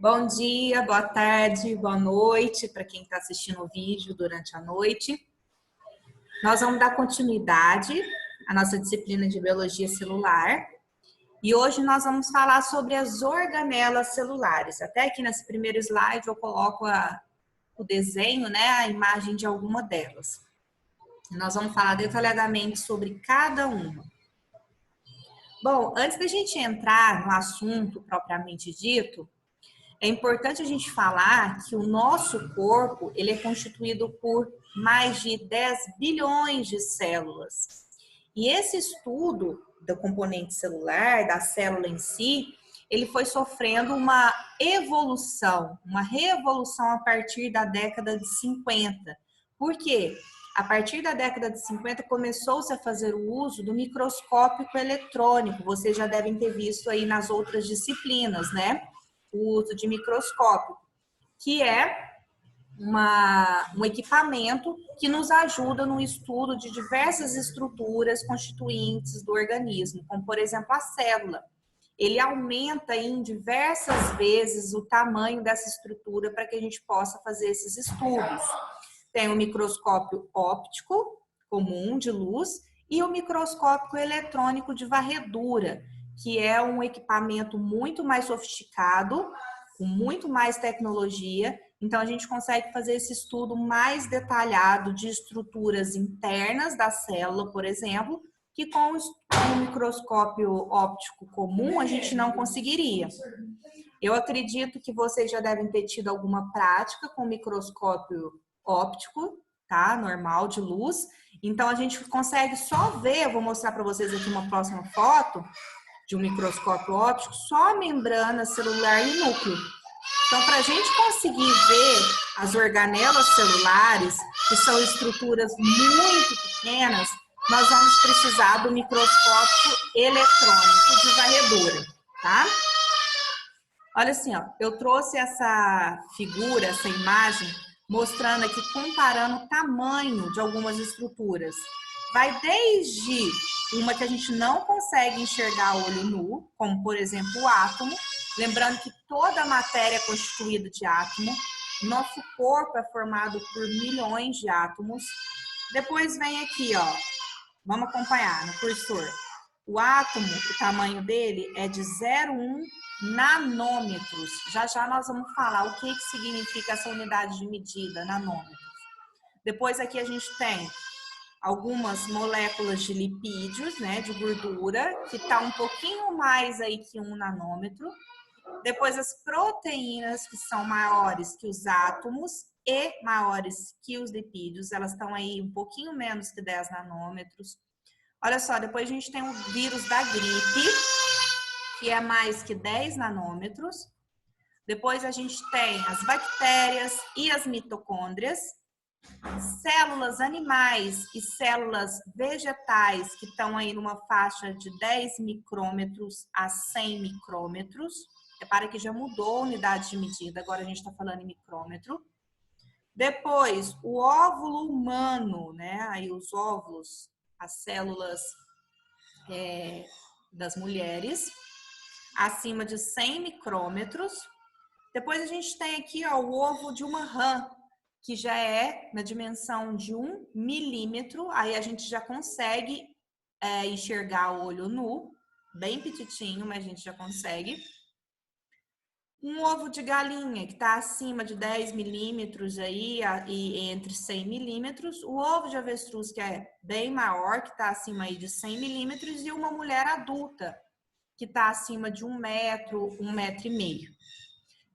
Bom dia, boa tarde, boa noite para quem está assistindo o vídeo durante a noite. Nós vamos dar continuidade à nossa disciplina de biologia celular e hoje nós vamos falar sobre as organelas celulares. Até aqui nesse primeiro slide eu coloco o desenho, né, a imagem de alguma delas. Nós vamos falar detalhadamente sobre cada uma. Bom, antes da gente entrar no assunto propriamente dito, é importante a gente falar que o nosso corpo ele é constituído por mais de 10 bilhões de células. E esse estudo do componente celular, da célula em si, ele foi sofrendo uma evolução, uma revolução a partir da década de 50. Por quê? A partir da década de 50 começou-se a fazer o uso do microscópio eletrônico. Vocês já devem ter visto aí nas outras disciplinas, né? O uso de microscópio, que é um equipamento que nos ajuda no estudo de diversas estruturas constituintes do organismo, como, por exemplo, a célula. Ele aumenta em diversas vezes o tamanho dessa estrutura para que a gente possa fazer esses estudos. Tem o microscópio óptico, comum, de luz, e o microscópio eletrônico de varredura, que é um equipamento muito mais sofisticado, com muito mais tecnologia. Então, a gente consegue fazer esse estudo mais detalhado de estruturas internas da célula, por exemplo, que com o microscópio óptico comum a gente não conseguiria. Eu acredito que vocês já devem ter tido alguma prática com microscópio óptico, tá? Normal, de luz. Então, a gente consegue só ver, eu vou mostrar para vocês aqui uma próxima foto de um microscópio óptico, só a membrana celular e o núcleo. Então, para a gente conseguir ver as organelas celulares, que são estruturas muito pequenas, nós vamos precisar do microscópio eletrônico de varredura, tá? Olha assim, ó, eu trouxe essa figura, essa imagem, mostrando aqui, comparando o tamanho de algumas estruturas. Vai desde uma que a gente não consegue enxergar a olho nu, como, por exemplo, o átomo. Lembrando que toda a matéria é constituída de átomo. Nosso corpo é formado por milhões de átomos. Depois vem aqui, ó, vamos acompanhar no cursor. O átomo, o tamanho dele é de 0,1 nanômetros. Já já nós vamos falar o que significa essa unidade de medida, nanômetros. Depois aqui a gente tem algumas moléculas de lipídios, né, de gordura, que está um pouquinho mais aí que 1 nanômetro. Depois as proteínas, que são maiores que os átomos e maiores que os lipídios, elas estão aí um pouquinho menos que 10 nanômetros. Olha só, depois a gente tem o vírus da gripe, que é mais que 10 nanômetros. Depois a gente tem as bactérias e as mitocôndrias, células animais e células vegetais, que estão aí numa faixa de 10 micrômetros a 100 micrômetros. Repara que já mudou a unidade de medida, agora a gente está falando em micrômetro. Depois, o óvulo humano, né? Aí os óvulos, as células das mulheres, acima de 100 micrômetros. Depois a gente tem aqui, ó, o ovo de uma rã, que já é na dimensão de 1 milímetro. Aí a gente já consegue enxergar o olho nu, bem petitinho, mas a gente já consegue. Um ovo de galinha, que está acima de 10 milímetros aí, e entre 100 milímetros. O ovo de avestruz, que é bem maior, que está acima aí de 100 milímetros. E uma mulher adulta, que está acima de 1 metro, 1,5 metro.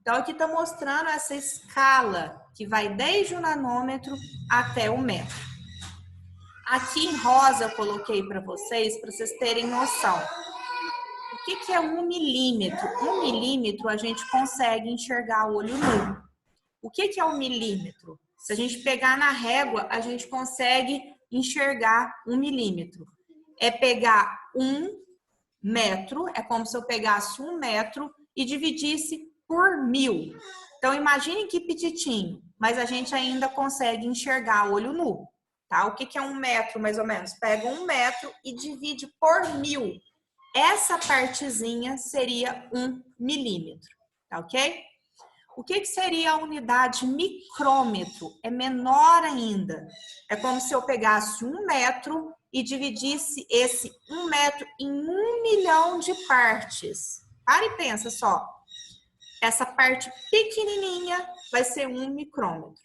Então, aqui está mostrando essa escala, que vai desde o nanômetro até o metro. Aqui em rosa eu coloquei para vocês terem noção. O que é 1 milímetro? 1 milímetro a gente consegue enxergar o olho nu. O que é 1 milímetro? Se a gente pegar na régua, a gente consegue enxergar 1 milímetro. É pegar 1 metro, é como se eu pegasse 1 metro e dividisse por 1000. Então, imagine que petitinho, mas a gente ainda consegue enxergar o olho nu. Tá? O que é 1 metro, mais ou menos? Pega 1 metro e divide por 1000. Essa partezinha seria 1 milímetro, tá ok? O que seria a unidade micrômetro? É menor ainda. É como se eu pegasse 1 metro e dividisse esse 1 metro em 1 milhão de partes. Para e pensa só. Essa parte pequenininha vai ser 1 micrômetro.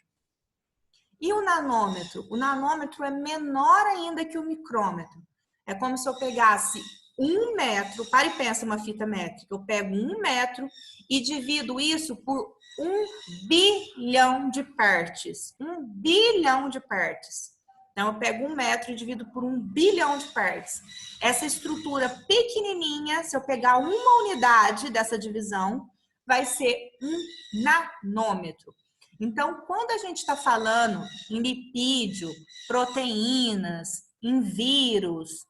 E o nanômetro? O nanômetro é menor ainda que o micrômetro. É como se eu pegasse 1 metro, para e pensa uma fita métrica. Eu pego 1 metro e divido isso por 1 bilhão de partes. 1 bilhão de partes. Então, eu pego 1 metro e divido por 1 bilhão de partes. Essa estrutura pequenininha, se eu pegar uma unidade dessa divisão, vai ser 1 nanômetro. Então, quando a gente está falando em lipídio, proteínas, em vírus,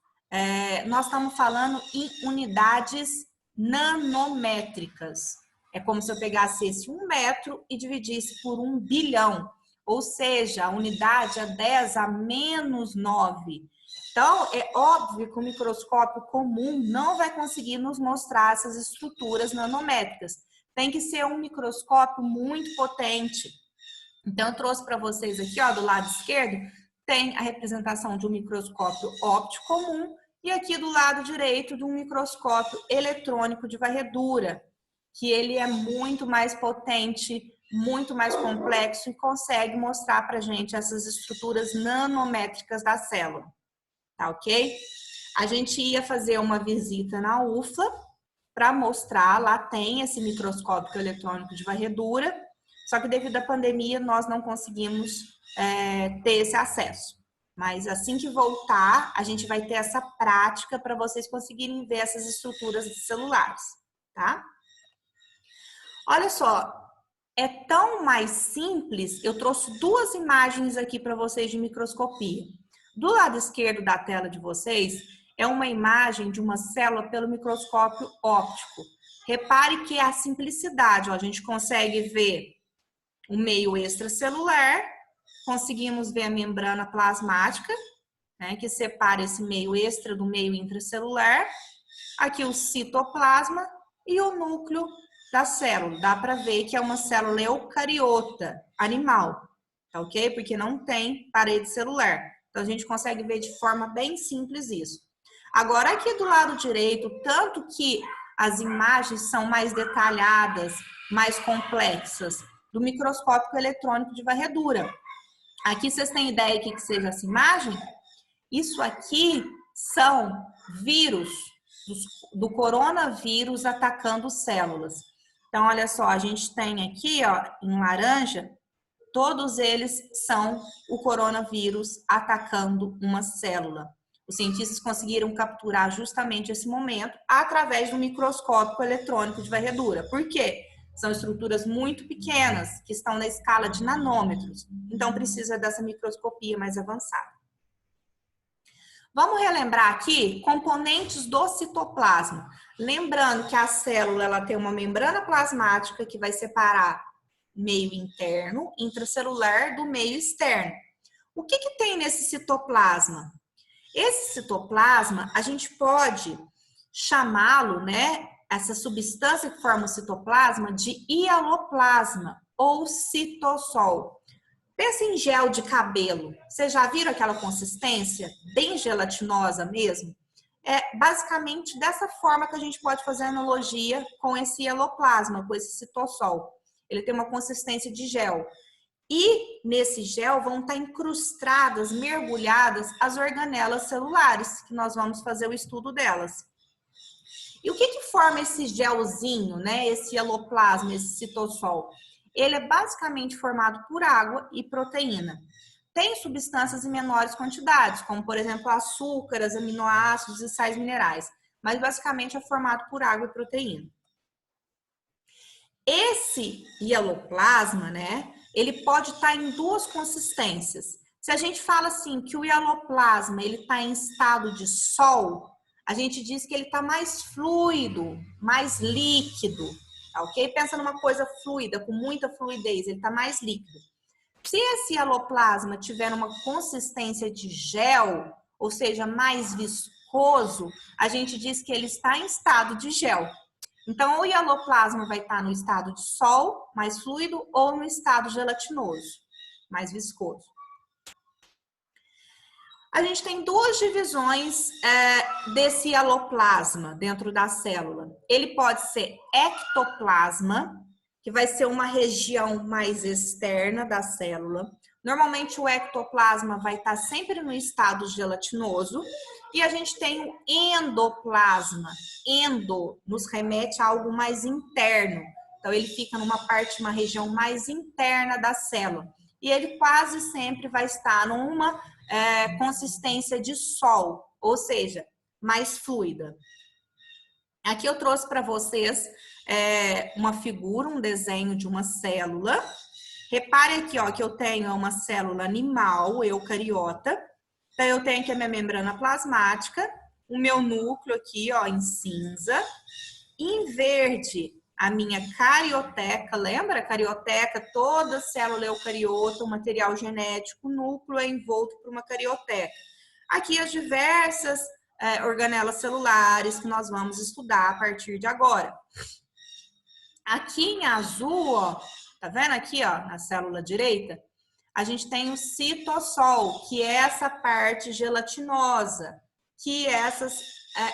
nós estamos falando em unidades nanométricas. É como se eu pegasse esse 1 metro e dividisse por 1 bilhão. Ou seja, a unidade é 10 a menos 9. Então, é óbvio que o microscópio comum não vai conseguir nos mostrar essas estruturas nanométricas. Tem que ser um microscópio muito potente. Então, eu trouxe para vocês aqui, ó, do lado esquerdo, tem a representação de um microscópio óptico comum e aqui do lado direito de um microscópio eletrônico de varredura, que ele é muito mais potente, muito mais complexo e consegue mostrar para a gente essas estruturas nanométricas da célula, tá ok? A gente ia fazer uma visita na UFLA para mostrar, lá tem esse microscópio eletrônico de varredura, só que devido à pandemia nós não conseguimos ter esse acesso. Mas assim que voltar, a gente vai ter essa prática para vocês conseguirem ver essas estruturas celulares, tá? Olha só, é tão mais simples, eu trouxe 2 imagens aqui para vocês de microscopia. Do lado esquerdo da tela de vocês, é uma imagem de uma célula pelo microscópio óptico. Repare que é a simplicidade, ó, a gente consegue ver o meio extracelular, conseguimos ver a membrana plasmática, né, que separa esse meio extra do meio intracelular, aqui o citoplasma e o núcleo da célula. Dá para ver que é uma célula eucariota, animal, tá ok? Porque não tem parede celular. Então, a gente consegue ver de forma bem simples isso. Agora, aqui do lado direito, tanto que as imagens são mais detalhadas, mais complexas, do microscópio eletrônico de varredura. Aqui vocês têm ideia do que seja essa imagem? Isso aqui são vírus, do coronavírus atacando células. Então, olha só, a gente tem aqui, ó, em laranja, todos eles são o coronavírus atacando uma célula. Os cientistas conseguiram capturar justamente esse momento através do microscópio eletrônico de varredura. Por quê? São estruturas muito pequenas, que estão na escala de nanômetros. Então, precisa dessa microscopia mais avançada. Vamos relembrar aqui componentes do citoplasma. Lembrando que a célula ela tem uma membrana plasmática que vai separar meio interno, intracelular, do meio externo. O que tem nesse citoplasma? Esse citoplasma, a gente pode chamá-lo, né, essa substância que forma o citoplasma, de hialoplasma ou citossol. Pensa em gel de cabelo. Vocês já viram aquela consistência bem gelatinosa mesmo? É basicamente dessa forma que a gente pode fazer analogia com esse hialoplasma, com esse citossol. Ele tem uma consistência de gel. E nesse gel vão estar incrustadas, mergulhadas as organelas celulares, que nós vamos fazer o estudo delas. E o que forma esse gelzinho, né? Esse hialoplasma, esse citossol? Ele é basicamente formado por água e proteína. Tem substâncias em menores quantidades, como por exemplo açúcares, aminoácidos e sais minerais, mas basicamente é formado por água e proteína. Esse hialoplasma, né, ele pode estar em 2 consistências. Se a gente fala assim que o hialoplasma ele está em estado de sol, a gente diz que ele está mais fluido, mais líquido, tá ok? Pensa numa coisa fluida, com muita fluidez, ele está mais líquido. Se esse hialoplasma tiver uma consistência de gel, ou seja, mais viscoso, a gente diz que ele está em estado de gel. Então, o hialoplasma vai estar no estado de sol, mais fluido, ou no estado gelatinoso, mais viscoso. A gente tem duas divisões desse hialoplasma dentro da célula. Ele pode ser ectoplasma, que vai ser uma região mais externa da célula. Normalmente o ectoplasma vai estar sempre no estado gelatinoso. E a gente tem o endoplasma. Endo nos remete a algo mais interno. Então ele fica numa parte, uma região mais interna da célula. E ele quase sempre vai estar numa consistência de sol, ou seja, mais fluida. Aqui eu trouxe para vocês uma figura, um desenho de uma célula. Repare aqui, ó, que eu tenho uma célula animal, eucariota. Então, eu tenho aqui a minha membrana plasmática, o meu núcleo aqui, ó, em cinza. Em verde, a minha carioteca, lembra? Carioteca, toda célula eucariota, o material genético, o núcleo é envolto por uma carioteca. Aqui as diversas organelas celulares que nós vamos estudar a partir de agora. Aqui em azul, ó, tá vendo aqui, ó, na célula direita? A gente tem o citossol, que é essa parte gelatinosa, que essas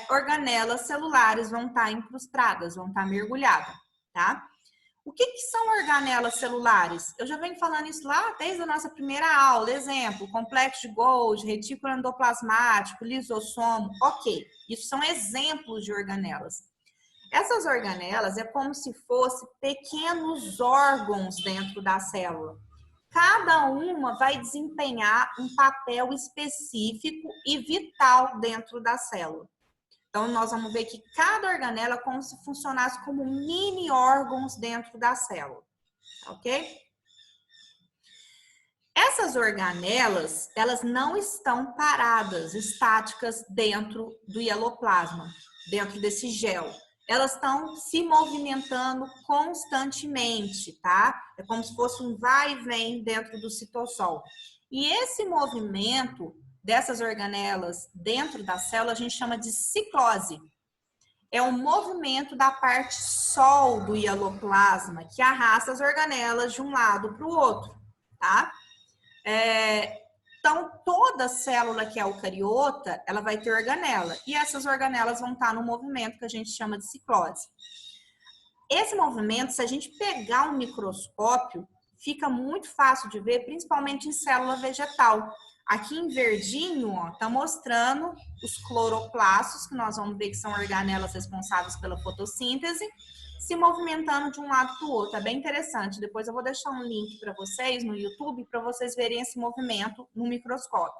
organelas celulares vão estar incrustadas, vão estar mergulhadas, tá? O que são organelas celulares? Eu já venho falando isso lá desde a nossa primeira aula. Exemplo, complexo de Golgi, retículo endoplasmático, lisossomo. Ok, isso são exemplos de organelas. Essas organelas é como se fossem pequenos órgãos dentro da célula. Cada uma vai desempenhar um papel específico e vital dentro da célula. Então, nós vamos ver que cada organela é como se funcionasse como mini órgãos dentro da célula, ok? Essas organelas, elas não estão paradas, estáticas dentro do hialoplasma, dentro desse gel. Elas estão se movimentando constantemente, tá? É como se fosse um vai e vem dentro do citossol. E esse movimento dessas organelas dentro da célula a gente chama de ciclose. É o movimento da parte sol do hialoplasma que arrasta as organelas de um lado para o outro, tá? Então, toda célula que é eucariota, ela vai ter organela. E essas organelas vão estar no movimento que a gente chama de ciclose. Esse movimento, se a gente pegar um microscópio, fica muito fácil de ver, principalmente em célula vegetal. Aqui em verdinho, ó, tá mostrando os cloroplastos, que nós vamos ver que são organelas responsáveis pela fotossíntese, se movimentando de um lado para o outro. É bem interessante. Depois eu vou deixar um link para vocês no YouTube para vocês verem esse movimento no microscópio.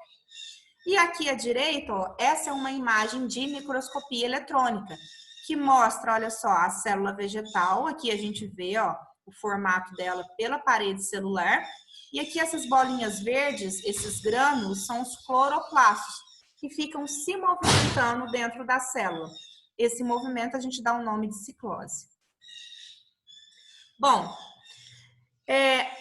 E aqui à direita, ó, essa é uma imagem de microscopia eletrônica, que mostra, olha só, a célula vegetal. Aqui a gente vê, ó, o formato dela pela parede celular. E aqui essas bolinhas verdes, esses grânulos, são os cloroplastos, que ficam se movimentando dentro da célula. Esse movimento a gente dá o nome de ciclose. Bom,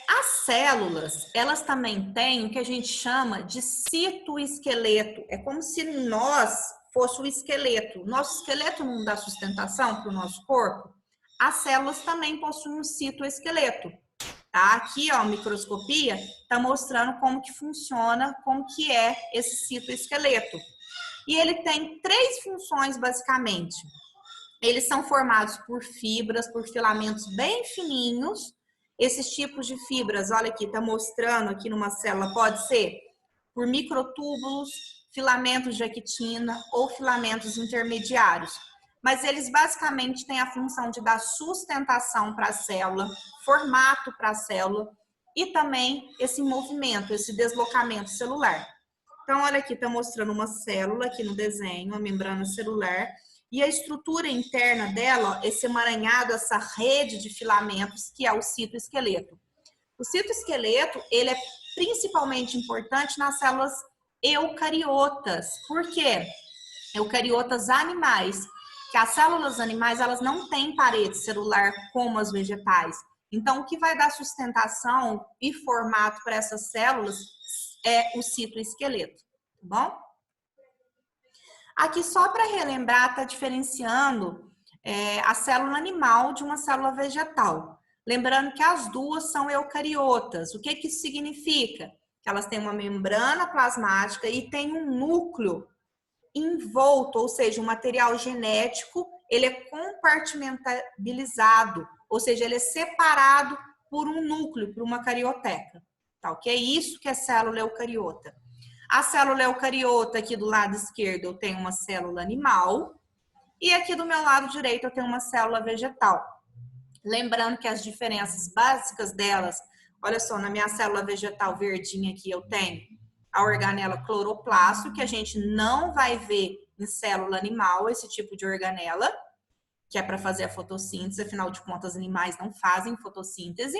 as células, elas também têm o que a gente chama de citoesqueleto. É como se nós fosse o esqueleto. Nosso esqueleto não dá sustentação para o nosso corpo. As células também possuem um citoesqueleto. Tá? Aqui, ó, a microscopia está mostrando como que funciona, como que é esse citoesqueleto. E ele tem 3 funções, basicamente. Eles são formados por fibras, por filamentos bem fininhos. Esses tipos de fibras, olha aqui, está mostrando aqui numa célula, pode ser por microtúbulos, filamentos de actina ou filamentos intermediários. Mas eles basicamente têm a função de dar sustentação para a célula, formato para a célula e também esse movimento, esse deslocamento celular. Então, olha aqui, está mostrando uma célula aqui no desenho, a membrana celular, e a estrutura interna dela, ó, esse emaranhado, essa rede de filamentos, que é o citoesqueleto. O citoesqueleto, ele é principalmente importante nas células eucariotas. Por quê? Eucariotas animais. Que as células animais, elas não têm parede celular como as vegetais. Então, o que vai dar sustentação e formato para essas células é o citoesqueleto, tá bom? Aqui, só para relembrar, está diferenciando a célula animal de uma célula vegetal. Lembrando que as duas são eucariotas. O que isso significa? Que elas têm uma membrana plasmática e tem um núcleo envolto, ou seja, o material genético, ele é compartimentalizado, ou seja, ele é separado por um núcleo, por uma carioteca, tá ok? Isso que é célula eucariota. A célula eucariota, aqui do lado esquerdo, eu tenho uma célula animal, e aqui do meu lado direito eu tenho uma célula vegetal. Lembrando que as diferenças básicas delas, olha só, na minha célula vegetal verdinha aqui eu tenho a organela cloroplasto, que a gente não vai ver em célula animal, esse tipo de organela, que é para fazer a fotossíntese, afinal de contas, animais não fazem fotossíntese.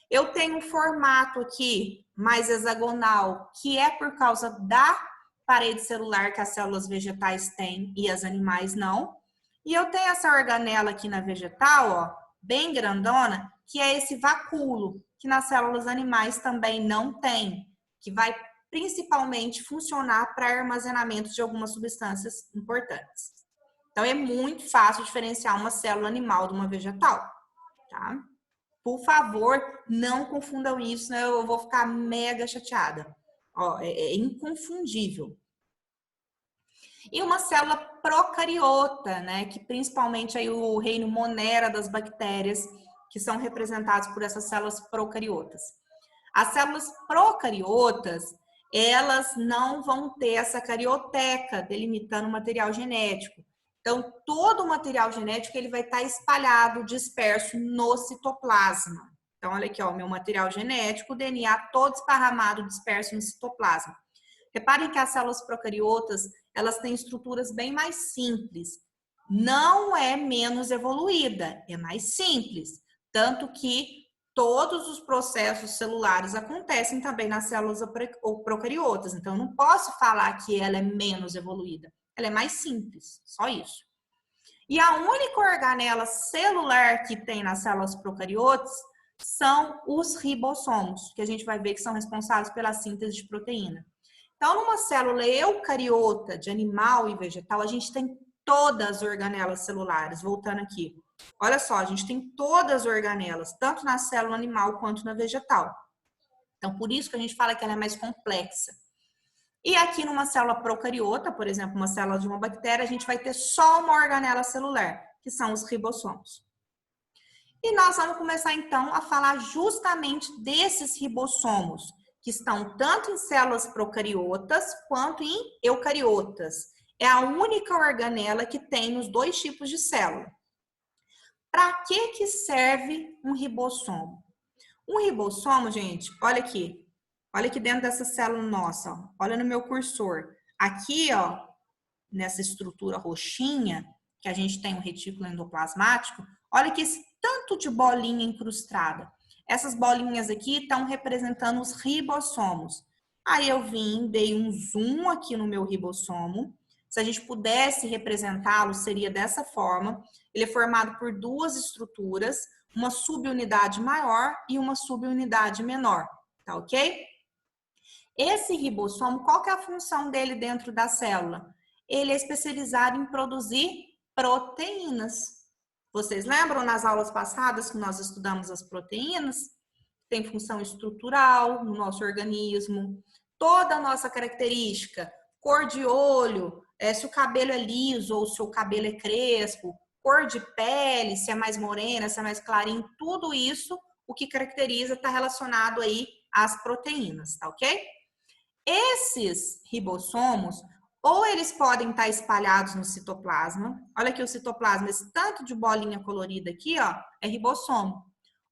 Eu tenho um formato aqui mais hexagonal, que é por causa da parede celular que as células vegetais têm e as animais não. E eu tenho essa organela aqui na vegetal, ó, bem grandona, que é esse vacúolo, que nas células animais também não tem, que vai principalmente funcionar para armazenamento de algumas substâncias importantes. Então, é muito fácil diferenciar uma célula animal de uma vegetal, tá? Por favor, não confundam isso, né? Eu vou ficar mega chateada. Ó, é inconfundível. E uma célula procariota, né? Que principalmente aí o reino Monera das bactérias, que são representados por essas células procariotas. As células procariotas, elas não vão ter essa carioteca delimitando o material genético. Então, todo o material genético ele vai estar espalhado, disperso no citoplasma. Então, olha aqui, ó, o meu material genético, o DNA todo esparramado, disperso no citoplasma. Reparem que as células procariotas, elas têm estruturas bem mais simples. Não é menos evoluída, é mais simples. Tanto que todos os processos celulares acontecem também nas células procariotas. Então, eu não posso falar que ela é menos evoluída. Ela é mais simples, só isso. E a única organela celular que tem nas células procariotas são os ribossomos, que a gente vai ver que são responsáveis pela síntese de proteína. Então, numa célula eucariota de animal e vegetal, a gente tem todas as organelas celulares. Voltando aqui. Olha só, a gente tem todas as organelas, tanto na célula animal quanto na vegetal. Então, por isso que a gente fala que ela é mais complexa. E aqui numa célula procariota, por exemplo, uma célula de uma bactéria, a gente vai ter só uma organela celular, que são os ribossomos. E nós vamos começar então a falar justamente desses ribossomos, que estão tanto em células procariotas quanto em eucariotas. É a única organela que tem nos dois tipos de célula. Para que serve um ribossomo? Um ribossomo, gente, olha aqui. Olha aqui dentro dessa célula nossa, ó. Olha no meu cursor. Aqui, ó, nessa estrutura roxinha, que a gente tem um retículo endoplasmático, olha que esse tanto de bolinha incrustada. Essas bolinhas aqui estão representando os ribossomos. Aí eu vim, dei um zoom aqui no meu ribossomo. Se a gente pudesse representá-lo, seria dessa forma. Ele é formado por duas estruturas, uma subunidade maior e uma subunidade menor, tá ok? Esse ribossomo, qual que é a função dele dentro da célula? Ele é especializado em produzir proteínas. Vocês lembram nas aulas passadas que nós estudamos as proteínas? Tem função estrutural no nosso organismo, toda a nossa característica, cor de olho, se o cabelo é liso ou se o cabelo é crespo, cor de pele, se é mais morena, se é mais clarinho, tudo isso, o que caracteriza está relacionado aí às proteínas, tá ok? Esses ribossomos, ou eles podem estar espalhados no citoplasma, olha aqui o citoplasma, esse tanto de bolinha colorida aqui, ó, é ribossomo.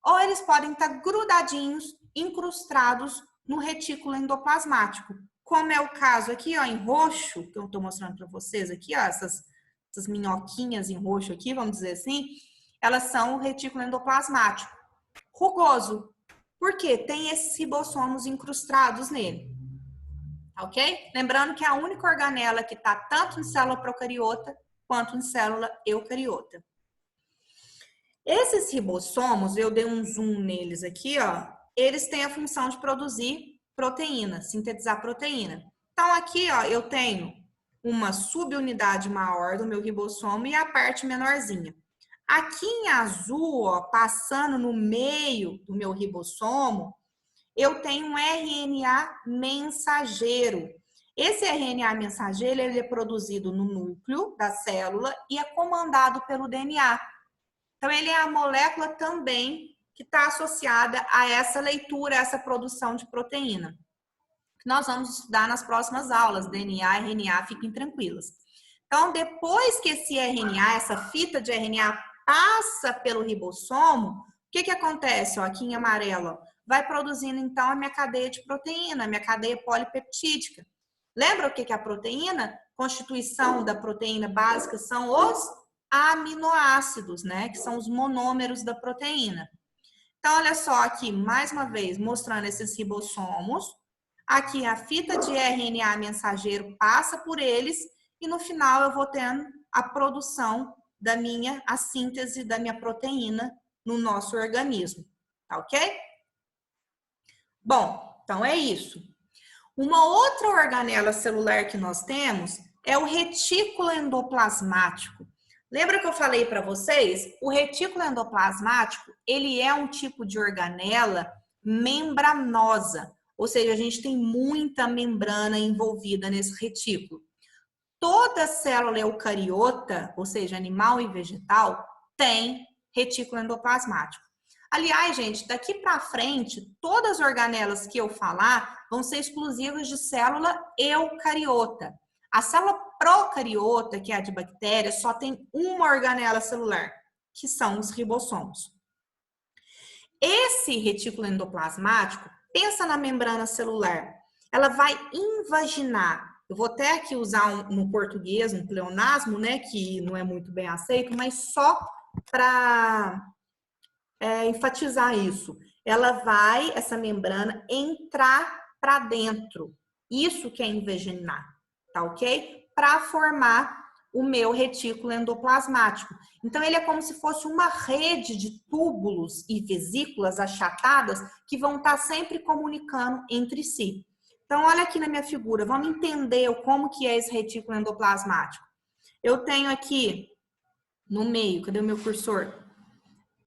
Ou eles podem estar grudadinhos, incrustados no retículo endoplasmático, como é o caso aqui, ó, em roxo, que eu estou mostrando para vocês aqui, ó, essas minhoquinhas em roxo aqui, vamos dizer assim, elas são o retículo endoplasmático. Rugoso, por quê? Tem esses ribossomos incrustados nele. Ok? Lembrando que é a única organela que está tanto em célula procariota quanto em célula eucariota. Esses ribossomos, eu dei um zoom neles aqui, ó, eles têm a função de produzir proteína, sintetizar proteína. Então, aqui, ó, eu tenho uma subunidade maior do meu ribossomo e a parte menorzinha. Aqui em azul, ó, passando no meio do meu ribossomo, eu tenho um RNA mensageiro. Esse RNA mensageiro, ele é produzido no núcleo da célula e é comandado pelo DNA. Então, ele é a molécula também que está associada a essa leitura, a essa produção de proteína. Que nós vamos estudar nas próximas aulas, DNA, RNA, fiquem tranquilas. Então, depois que esse RNA, essa fita de RNA passa pelo ribossomo, o que acontece? Ó, aqui em amarelo, ó, vai produzindo, então, a minha cadeia de proteína, a minha cadeia polipeptídica. Lembra o que é a proteína? Constituição da proteína básica são os aminoácidos, né? Que são os monômeros da proteína. Então, olha só aqui, mais uma vez, mostrando esses ribossomos. Aqui, a fita de RNA mensageiro passa por eles e no final eu vou tendo a produção a síntese da minha proteína no nosso organismo, tá ok? Bom, então é isso. Uma outra organela celular que nós temos é o retículo endoplasmático. Lembra que eu falei para vocês? O retículo endoplasmático, ele é um tipo de organela membranosa, ou seja, a gente tem muita membrana envolvida nesse retículo. Toda célula eucariota, ou seja, animal e vegetal, tem retículo endoplasmático. Aliás, gente, daqui para frente, todas as organelas que eu falar vão ser exclusivas de célula eucariota. A célula procariota, que é a de bactéria, só tem uma organela celular, que são os ribossomos. Esse retículo endoplasmático, pensa na membrana celular, ela vai invaginar. Eu vou até aqui usar no português um pleonasmo, né, que não é muito bem aceito, mas só para enfatizar isso. Essa membrana, entrar para dentro. Isso que é invaginar, tá ok? Para formar o meu retículo endoplasmático. Então, ele é como se fosse uma rede de túbulos e vesículas achatadas que vão estar sempre comunicando entre si. Então, olha aqui na minha figura, vamos entender como que é esse retículo endoplasmático. Eu tenho aqui no meio, cadê o meu cursor?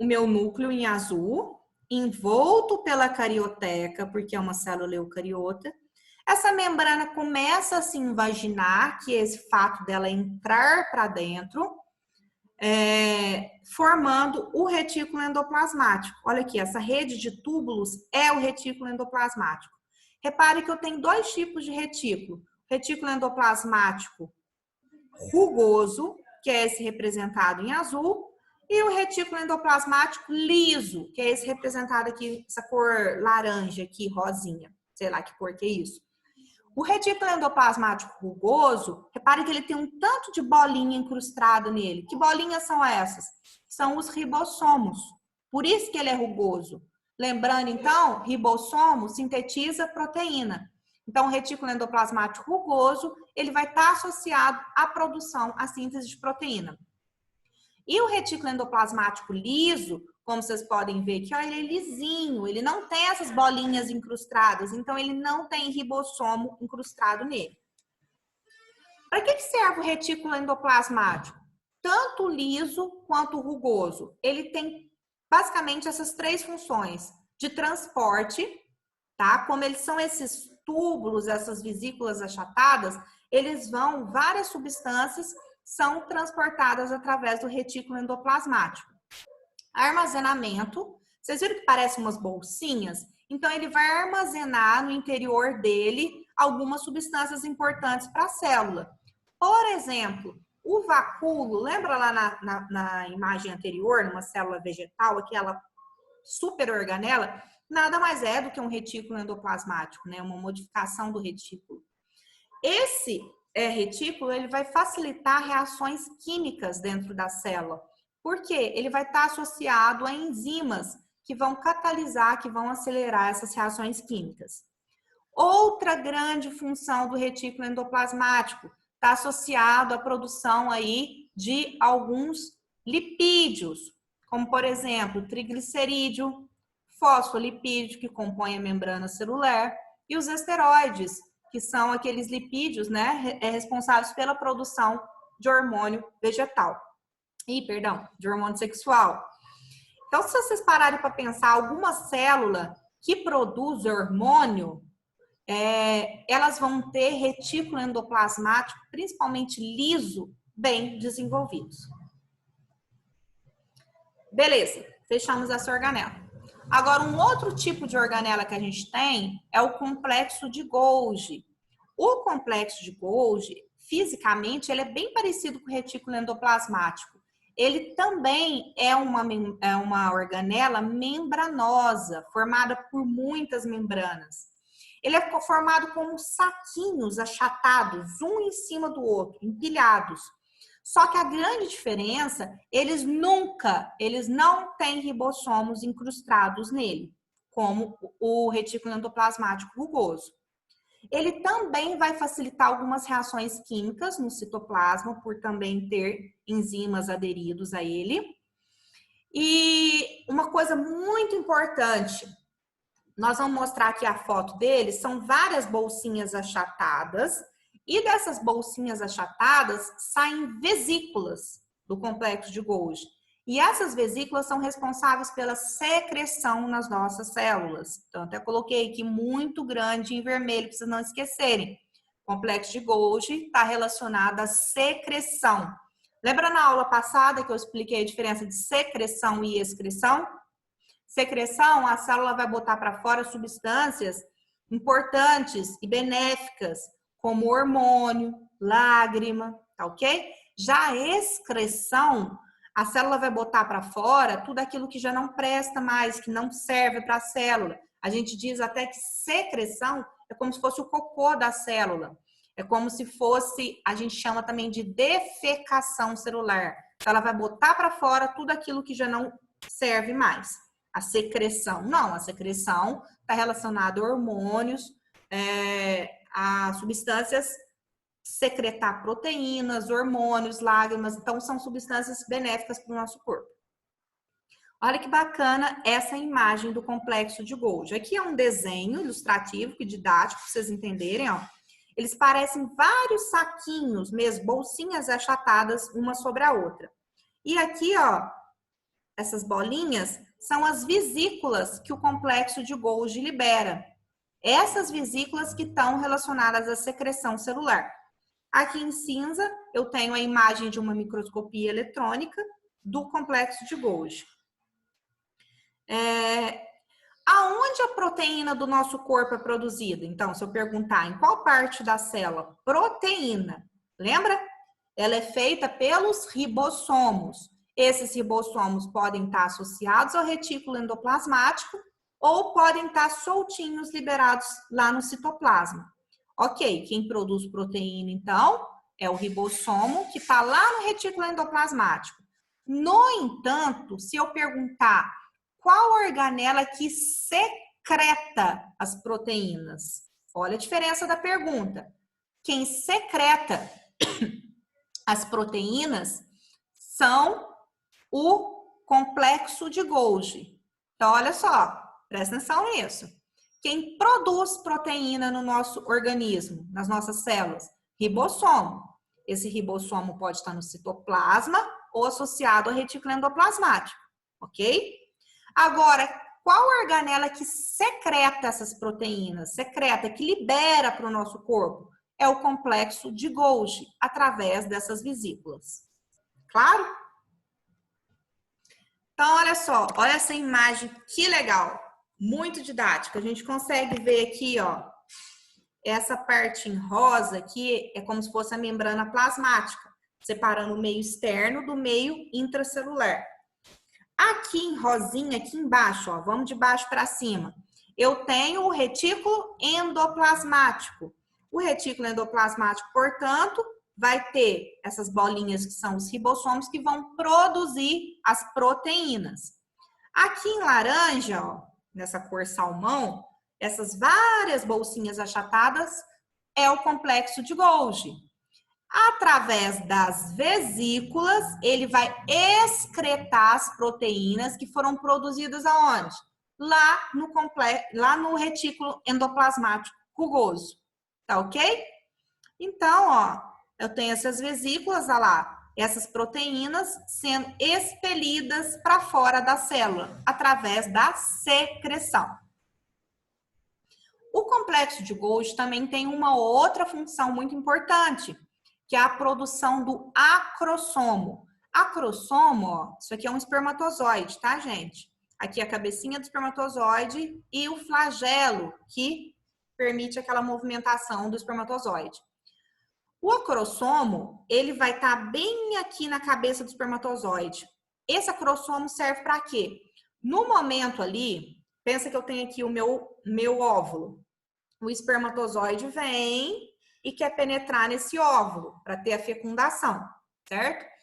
O meu núcleo em azul, envolto pela carioteca, porque é uma célula eucariota. Essa membrana começa a se invaginar, que é esse fato dela entrar para dentro, formando o retículo endoplasmático. Olha aqui, essa rede de túbulos é o retículo endoplasmático. Repare que eu tenho dois tipos de retículo. Retículo endoplasmático rugoso, que é esse representado em azul, e o retículo endoplasmático liso, que é esse representado aqui, essa cor laranja aqui, rosinha. Sei lá que cor que é isso. O retículo endoplasmático rugoso, repare que ele tem um tanto de bolinha incrustada nele. Que bolinhas são essas? São os ribossomos. Por isso que ele é rugoso. Lembrando, então, ribossomo sintetiza proteína. Então, o retículo endoplasmático rugoso, ele vai estar associado à produção, à síntese de proteína. E o retículo endoplasmático liso, como vocês podem ver aqui, ó, ele é lisinho, ele não tem essas bolinhas incrustadas, então ele não tem ribossomo incrustado nele. Para que serve o retículo endoplasmático? Tanto liso quanto rugoso. Ele tem basicamente essas três funções de transporte, tá? Como eles são esses túbulos, essas vesículas achatadas, várias substâncias são transportadas através do retículo endoplasmático. Armazenamento, vocês viram que parece umas bolsinhas? Então, ele vai armazenar no interior dele algumas substâncias importantes para a célula. Por exemplo, o vacúolo, lembra lá na imagem anterior, numa célula vegetal, aquela superorganela? Nada mais é do que um retículo endoplasmático, né? Uma modificação do retículo. Esse retículo, ele vai facilitar reações químicas dentro da célula. Por quê? Ele vai estar associado a enzimas que vão catalisar, que vão acelerar essas reações químicas. Outra grande função do retículo endoplasmático está associado à produção aí de alguns lipídios, como por exemplo, triglicerídeo, fosfolipídio, que compõe a membrana celular, e os esteroides, que são aqueles lipídios, né, responsáveis pela produção de hormônio vegetal. de hormônio sexual. Então, se vocês pararem para pensar, alguma célula que produz hormônio, elas vão ter retículo endoplasmático, principalmente liso, bem desenvolvidos. Beleza, fechamos essa organela. Agora, um outro tipo de organela que a gente tem é o complexo de Golgi. O complexo de Golgi, fisicamente, ele é bem parecido com o retículo endoplasmático. Ele também é uma organela membranosa, formada por muitas membranas. Ele é formado com saquinhos achatados, um em cima do outro, empilhados. Só que a grande diferença, eles não têm ribossomos incrustados nele, como o retículo endoplasmático rugoso. Ele também vai facilitar algumas reações químicas no citoplasma, por também ter enzimas aderidos a ele. E uma coisa muito importante, nós vamos mostrar aqui a foto dele, são várias bolsinhas achatadas, e dessas bolsinhas achatadas saem vesículas do complexo de Golgi. E essas vesículas são responsáveis pela secreção nas nossas células. Então, até coloquei aqui muito grande em vermelho, para vocês não esquecerem. O complexo de Golgi está relacionado à secreção. Lembra na aula passada que eu expliquei a diferença de secreção e excreção? Secreção, a célula vai botar para fora substâncias importantes e benéficas, como hormônio, lágrima, tá ok? Já a excreção, a célula vai botar para fora tudo aquilo que já não presta mais, que não serve para a célula. A gente diz até que secreção é como se fosse o cocô da célula. É como se fosse, a gente chama também de defecação celular. Então, ela vai botar para fora tudo aquilo que já não serve mais. A secreção, não. A secreção está relacionada a hormônios, a substâncias, secretar proteínas, hormônios, lágrimas. Então, são substâncias benéficas para o nosso corpo. Olha que bacana essa imagem do complexo de Golgi. Aqui é um desenho ilustrativo e didático, para vocês entenderem, ó. Eles parecem vários saquinhos, mesmo, bolsinhas achatadas uma sobre a outra. E aqui, ó, essas bolinhas são as vesículas que o complexo de Golgi libera. Essas vesículas que estão relacionadas à secreção celular. Aqui em cinza, eu tenho a imagem de uma microscopia eletrônica do complexo de Golgi. Aonde a proteína do nosso corpo é produzida? Então, se eu perguntar em qual parte da célula? Proteína. Lembra? Ela é feita pelos ribossomos. Esses ribossomos podem estar associados ao retículo endoplasmático ou podem estar soltinhos, liberados lá no citoplasma. Ok, quem produz proteína, então, é o ribossomo, que está lá no retículo endoplasmático. No entanto, se eu perguntar qual organela que secreta as proteínas? Olha a diferença da pergunta. Quem secreta as proteínas são o complexo de Golgi. Então, olha só, presta atenção nisso. Quem produz proteína no nosso organismo, nas nossas células? Ribossomo. Esse ribossomo pode estar no citoplasma ou associado ao retículo endoplasmático, ok? Agora, qual organela que secreta essas proteínas? Secreta, que libera para o nosso corpo? É o complexo de Golgi, através dessas vesículas. Claro? Então, olha só, olha essa imagem, que legal. Muito didática. A gente consegue ver aqui, ó, essa parte em rosa aqui é como se fosse a membrana plasmática, separando o meio externo do meio intracelular. Aqui em rosinha, aqui embaixo, ó, vamos de baixo para cima, eu tenho o retículo endoplasmático. O retículo endoplasmático, portanto, vai ter essas bolinhas que são os ribossomos que vão produzir as proteínas. Aqui em laranja, ó, nessa cor salmão, essas várias bolsinhas achatadas é o complexo de Golgi. Através das vesículas, ele vai excretar as proteínas que foram produzidas aonde? Lá no retículo endoplasmático rugoso. Tá ok? Então, ó, eu tenho essas vesículas, olha lá. essas proteínas sendo expelidas para fora da célula, através da secreção. O complexo de Golgi também tem uma outra função muito importante, que é a produção do acrossomo. Acrossomo, ó, isso aqui é um espermatozoide, tá, gente? Aqui a cabecinha do espermatozoide e o flagelo, que permite aquela movimentação do espermatozoide. O acrossomo, ele vai estar bem aqui na cabeça do espermatozoide. Esse acrossomo serve para quê? No momento ali, pensa que eu tenho aqui o meu óvulo. O espermatozoide vem e quer penetrar nesse óvulo para ter a fecundação, certo?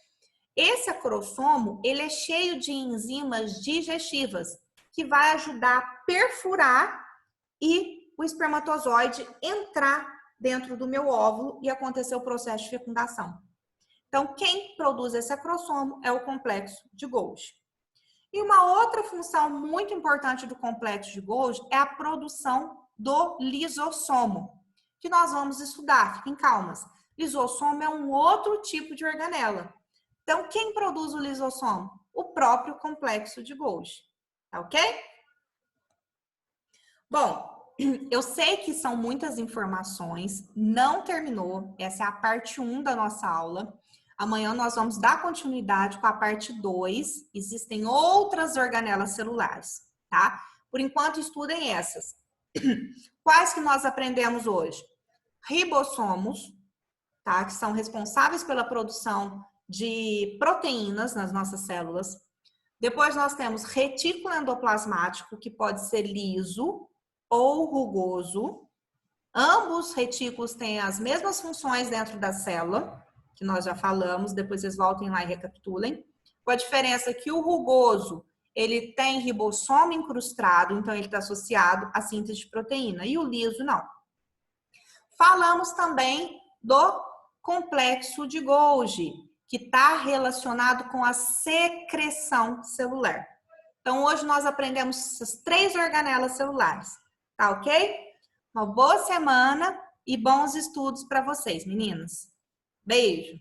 Esse acrossomo, ele é cheio de enzimas digestivas que vai ajudar a perfurar e o espermatozoide entrar dentro do meu óvulo e acontecer o processo de fecundação. Então, quem produz esse acrossomo é o complexo de Golgi. E uma outra função muito importante do complexo de Golgi é a produção do lisossomo, que nós vamos estudar, fiquem calmas. Lisossomo é um outro tipo de organela. Então, quem produz o lisossomo? O próprio complexo de Golgi, tá ok? Bom, eu sei que são muitas informações, não terminou, essa é a parte 1 da nossa aula. Amanhã nós vamos dar continuidade com a parte 2, existem outras organelas celulares, tá? Por enquanto, estudem essas. Quais que nós aprendemos hoje? Ribossomos, tá? Que são responsáveis pela produção de proteínas nas nossas células. Depois nós temos retículo endoplasmático, que pode ser liso ou rugoso. Ambos retículos têm as mesmas funções dentro da célula, que nós já falamos, depois vocês voltem lá e recapitulem. Com a diferença que o rugoso, ele tem ribossomo incrustado, então ele está associado à síntese de proteína, e o liso não. Falamos também do complexo de Golgi, que está relacionado com a secreção celular. Então, hoje nós aprendemos essas 3 organelas celulares, tá ok? Uma boa semana e bons estudos para vocês, meninas. Beijo!